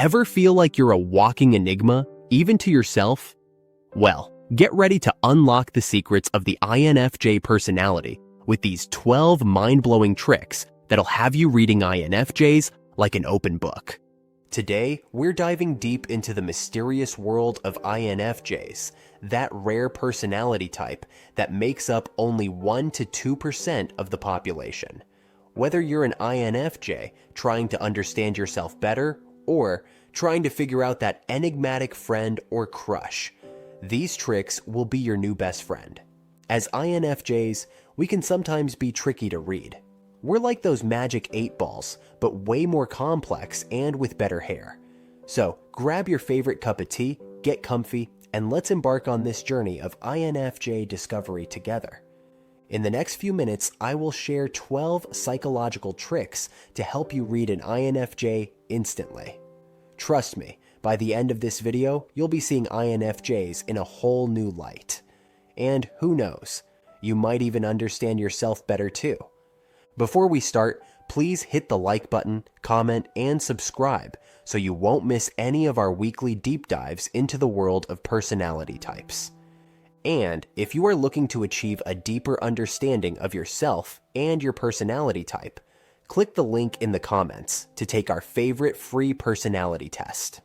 Ever feel like you're a walking enigma, even to yourself? Well, get ready to unlock the secrets of the INFJ personality with these 12 mind-blowing tricks that'll have you reading INFJs like an open book. Today, we're diving deep into the mysterious world of INFJs, that rare personality type that makes up only 1 to 2% of the population. Whether you're an INFJ trying to understand yourself better or trying to figure out that enigmatic friend or crush, these tricks will be your new best friend. As INFJs, we can sometimes be tricky to read. We're like those magic 8 balls, but way more complex and with better hair. So grab your favorite cup of tea, get comfy, and let's embark on this journey of INFJ discovery together. In the next few minutes, I will share 12 psychological tricks to help you read an INFJ instantly. Trust me, by the end of this video, you'll be seeing INFJs in a whole new light. And who knows, you might even understand yourself better too. Before we start, please hit the like button, comment, and subscribe so you won't miss any of our weekly deep dives into the world of personality types. And if you are looking to achieve a deeper understanding of yourself and your personality type, click the link in the comments to take our favorite free personality test.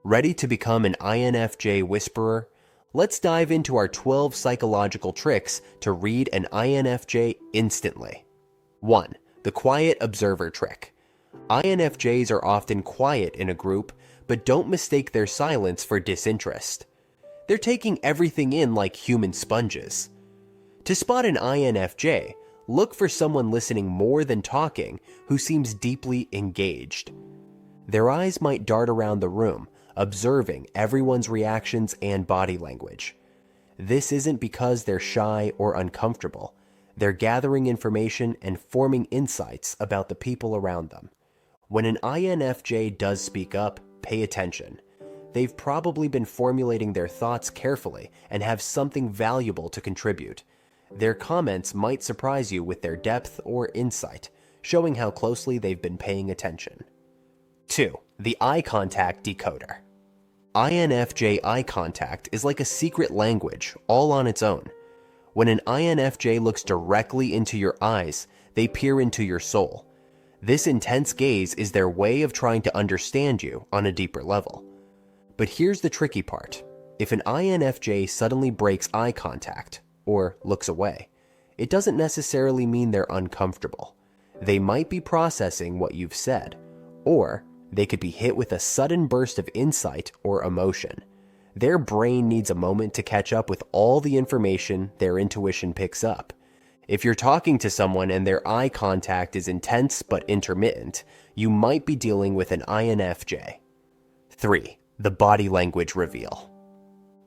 Ready to become an INFJ whisperer? Let's dive into our 12 psychological tricks to read an INFJ instantly. 1. The quiet observer trick. INFJs are often quiet in a group, but don't mistake their silence for disinterest. They're taking everything in like human sponges. To spot an INFJ, look for someone listening more than talking who seems deeply engaged. Their eyes might dart around the room, observing everyone's reactions and body language. This isn't because they're shy or uncomfortable. They're gathering information and forming insights about the people around them. When an INFJ does speak up, pay attention. They've probably been formulating their thoughts carefully and have something valuable to contribute. Their comments might surprise you with their depth or insight, showing how closely they've been paying attention. 2. The eye contact decoder. INFJ eye contact is like a secret language all on its own. When an INFJ looks directly into your eyes, they peer into your soul. This intense gaze is their way of trying to understand you on a deeper level. But here's the tricky part. If an INFJ suddenly breaks eye contact, or looks away, it doesn't necessarily mean they're uncomfortable. They might be processing what you've said, or they could be hit with a sudden burst of insight or emotion. Their brain needs a moment to catch up with all the information their intuition picks up. If you're talking to someone and their eye contact is intense but intermittent, you might be dealing with an INFJ. 3. The body language reveal.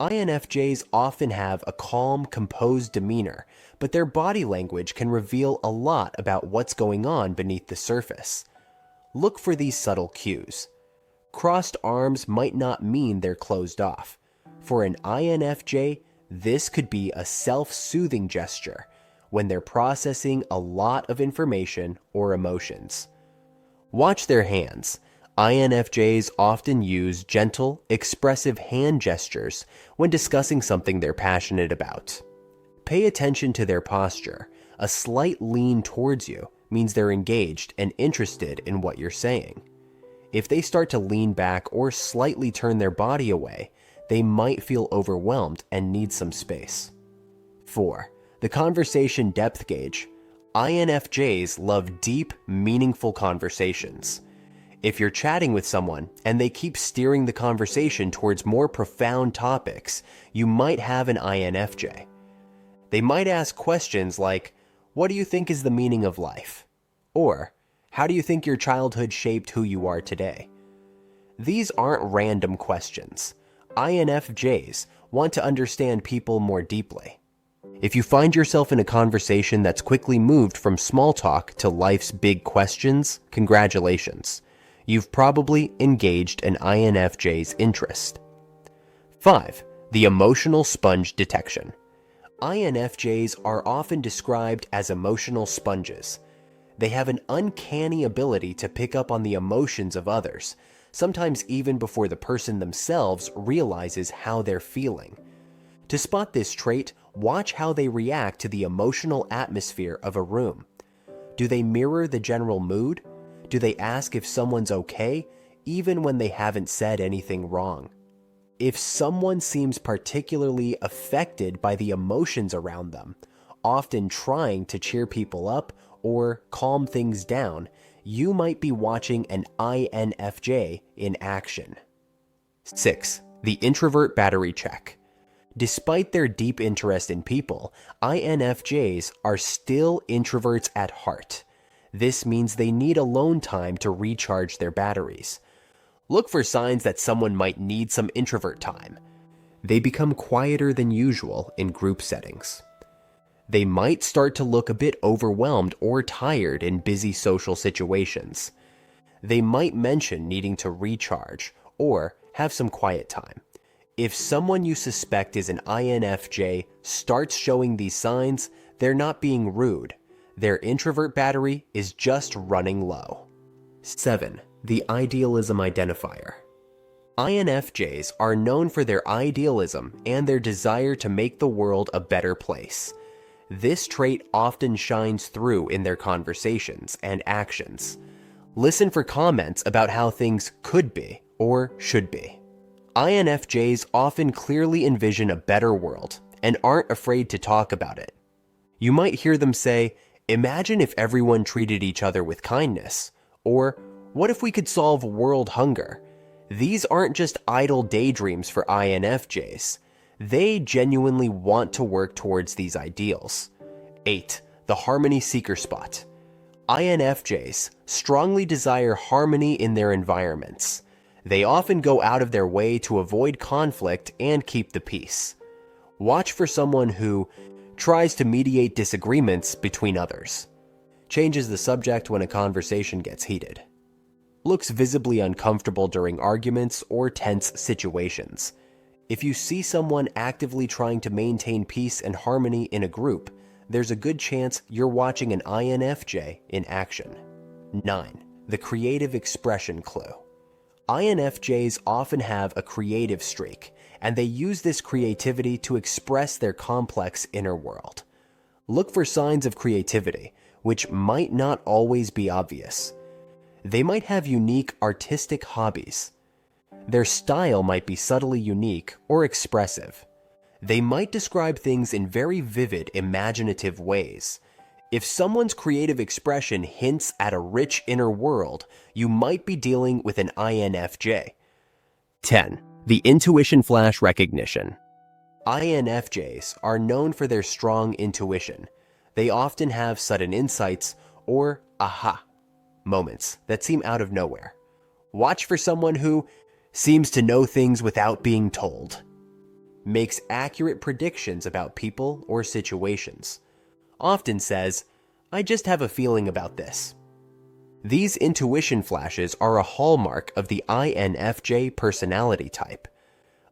INFJs often have a calm, composed demeanor, but their body language can reveal a lot about what's going on beneath the surface. Look for these subtle cues. Crossed arms might not mean they're closed off. For an INFJ, this could be a self-soothing gesture when they're processing a lot of information or emotions. Watch their hands. INFJs often use gentle, expressive hand gestures when discussing something they're passionate about. Pay attention to their posture. A slight lean towards you means they're engaged and interested in what you're saying. If they start to lean back or slightly turn their body away, they might feel overwhelmed and need some space. 4. The conversation depth gauge. INFJs love deep, meaningful conversations. If you're chatting with someone and they keep steering the conversation towards more profound topics, you might have an INFJ. They might ask questions like, "What do you think is the meaning of life?" Or, "How do you think your childhood shaped who you are today?" These aren't random questions. INFJs want to understand people more deeply. If you find yourself in a conversation that's quickly moved from small talk to life's big questions, congratulations. You've probably engaged an INFJ's interest. 5. The emotional sponge detection. INFJs are often described as emotional sponges. They have an uncanny ability to pick up on the emotions of others, sometimes even before the person themselves realizes how they're feeling. To spot this trait, watch how they react to the emotional atmosphere of a room. Do they mirror the general mood? Do they ask if someone's okay, even when they haven't said anything wrong? If someone seems particularly affected by the emotions around them, often trying to cheer people up or calm things down, you might be watching an INFJ in action. 6. The introvert battery check. Despite their deep interest in people, INFJs are still introverts at heart. This means they need alone time to recharge their batteries. Look for signs that someone might need some introvert time. They become quieter than usual in group settings. They might start to look a bit overwhelmed or tired in busy social situations. They might mention needing to recharge or have some quiet time. If someone you suspect is an INFJ starts showing these signs, they're not being rude. Their introvert battery is just running low. 7. The idealism identifier. INFJs are known for their idealism and their desire to make the world a better place. This trait often shines through in their conversations and actions. Listen for comments about how things could be or should be. INFJs often clearly envision a better world and aren't afraid to talk about it. You might hear them say, "Imagine if everyone treated each other with kindness," or "What if we could solve world hunger?" These aren't just idle daydreams for INFJs. They genuinely want to work towards these ideals. 8. The harmony seeker spot. INFJs strongly desire harmony in their environments. They often go out of their way to avoid conflict and keep the peace. Watch for someone who tries to mediate disagreements between others, changes the subject when a conversation gets heated, looks visibly uncomfortable during arguments or tense situations. If you see someone actively trying to maintain peace and harmony in a group, there's a good chance you're watching an INFJ in action. 9. The creative expression clue. INFJs often have a creative streak, and they use this creativity to express their complex inner world. Look for signs of creativity, which might not always be obvious. They might have unique artistic hobbies. Their style might be subtly unique or expressive. They might describe things in very vivid, imaginative ways. If someone's creative expression hints at a rich inner world, you might be dealing with an INFJ. 10. The intuition flash recognition. INFJs are known for their strong intuition. They often have sudden insights or aha moments that seem out of nowhere. Watch for someone who seems to know things without being told, makes accurate predictions about people or situations, often says, "I just have a feeling about this." These intuition flashes are a hallmark of the INFJ personality type.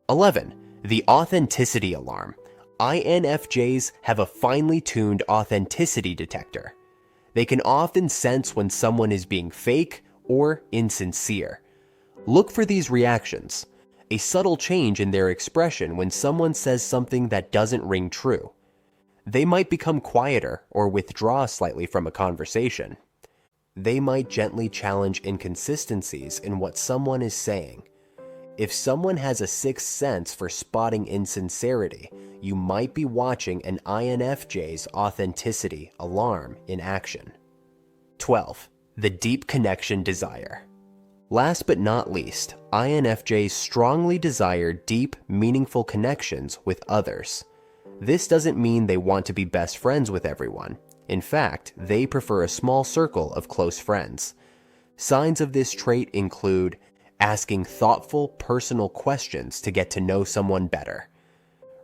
11. The authenticity alarm. INFJs have a finely tuned authenticity detector. They can often sense when someone is being fake or insincere. Look for these reactions, a subtle change in their expression when someone says something that doesn't ring true. They might become quieter or withdraw slightly from a conversation. They might gently challenge inconsistencies in what someone is saying. If someone has a sixth sense for spotting insincerity, you might be watching an INFJ's authenticity alarm in action. 12. The deep connection desire. Last but not least, INFJs strongly desire deep, meaningful connections with others. This doesn't mean they want to be best friends with everyone. In fact, they prefer a small circle of close friends. Signs of this trait include asking thoughtful, personal questions to get to know someone better,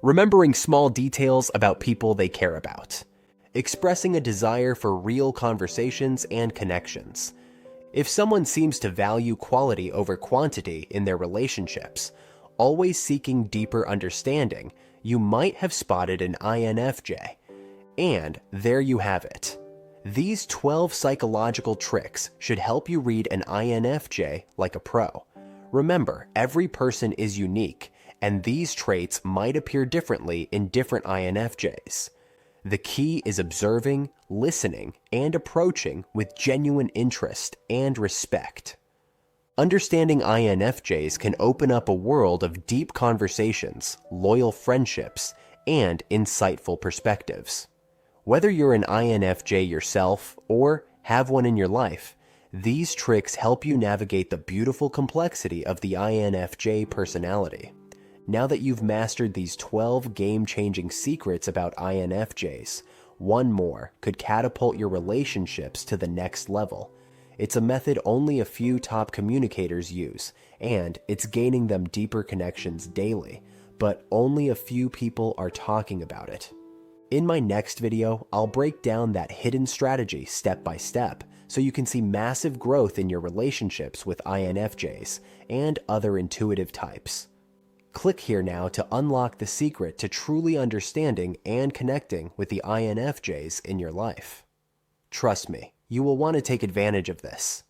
remembering small details about people they care about, expressing a desire for real conversations and connections. If someone seems to value quality over quantity in their relationships, always seeking deeper understanding, you might have spotted an INFJ. And there you have it. These 12 psychological tricks should help you read an INFJ like a pro. Remember, every person is unique, and these traits might appear differently in different INFJs. The key is observing, listening, and approaching with genuine interest and respect. Understanding INFJs can open up a world of deep conversations, loyal friendships, and insightful perspectives. Whether you're an INFJ yourself or have one in your life, these tricks help you navigate the beautiful complexity of the INFJ personality. Now that you've mastered these 12 game-changing secrets about INFJs, one more could catapult your relationships to the next level. It's a method only a few top communicators use, and it's gaining them deeper connections daily, but only a few people are talking about it. In my next video, I'll break down that hidden strategy step by step, so you can see massive growth in your relationships with INFJs and other intuitive types. Click here now to unlock the secret to truly understanding and connecting with the INFJs in your life. Trust me, you will want to take advantage of this.